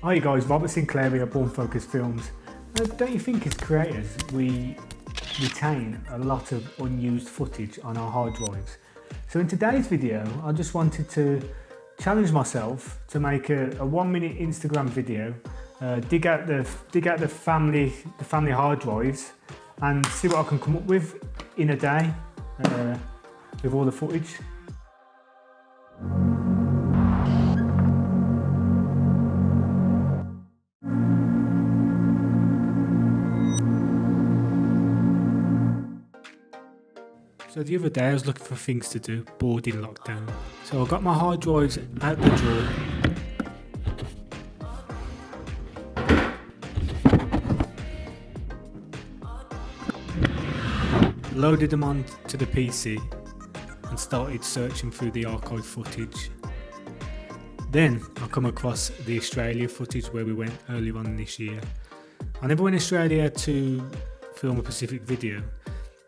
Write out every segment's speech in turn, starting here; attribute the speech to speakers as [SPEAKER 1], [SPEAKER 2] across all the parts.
[SPEAKER 1] Hi guys, Robert Sinclair here at Born Focus Films. Don't you think as creators we retain a lot of unused footage on our hard drives? So in today's video I just wanted to challenge myself to make a 1 minute Instagram video, dig out the family hard drives and see what I can come up with in a day with all the footage. So the other day I was looking for things to do, bored in lockdown. So I got my hard drives out the drawer. Loaded them onto the PC and started searching through the archive footage. Then I come across the Australia footage where we went earlier on this year. I never went to Australia to film a specific video.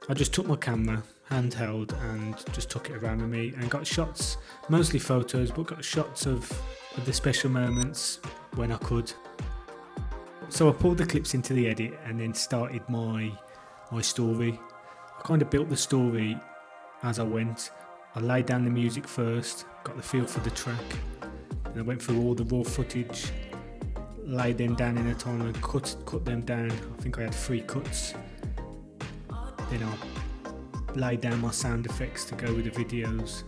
[SPEAKER 1] I just took my camera, handheld, and just took it around with me and got shots, mostly photos, but got shots of the special moments when I could. So I pulled the clips into the edit and then started my story. I kind of built the story as I went. I laid down the music first, got the feel for the track, and I went through all the raw footage, laid them down in a timeline, cut them down. I think I had 3 cuts. Then I laid down my sound effects to go with the videos,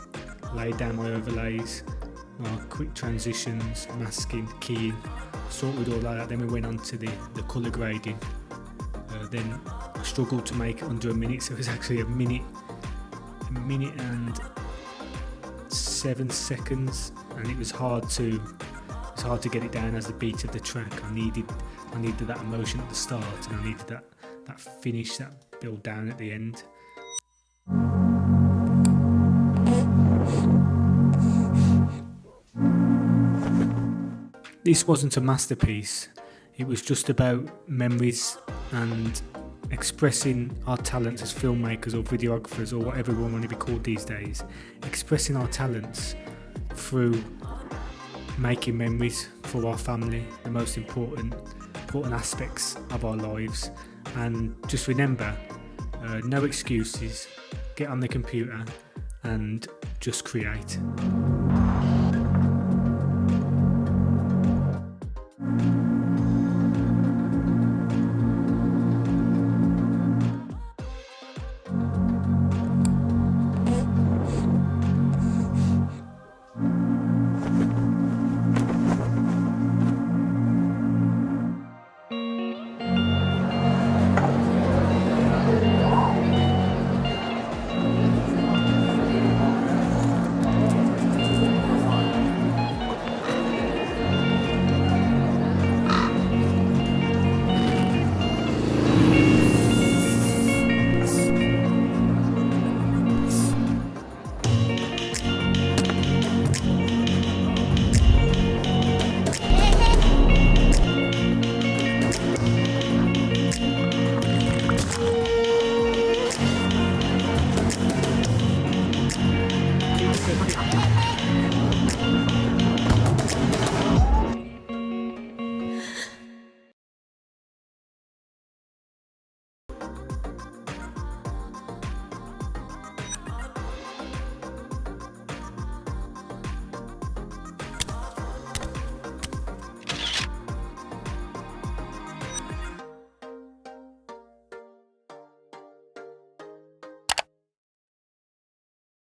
[SPEAKER 1] laid down my overlays, my quick transitions, masking, keying, sorted all that. Then we went on to the colour grading. Then I struggled to make it under a minute, so it was actually a minute and 7 seconds, and it was hard to get it down as the beat of the track. I needed that emotion at the start, and I needed that finish, that build down at the end. This wasn't a masterpiece, it was just about memories and expressing our talents as filmmakers or videographers or whatever we want to be called these days, expressing our talents through making memories for our family, the most important aspects of our lives. And just remember, no excuses, get on the computer and just create.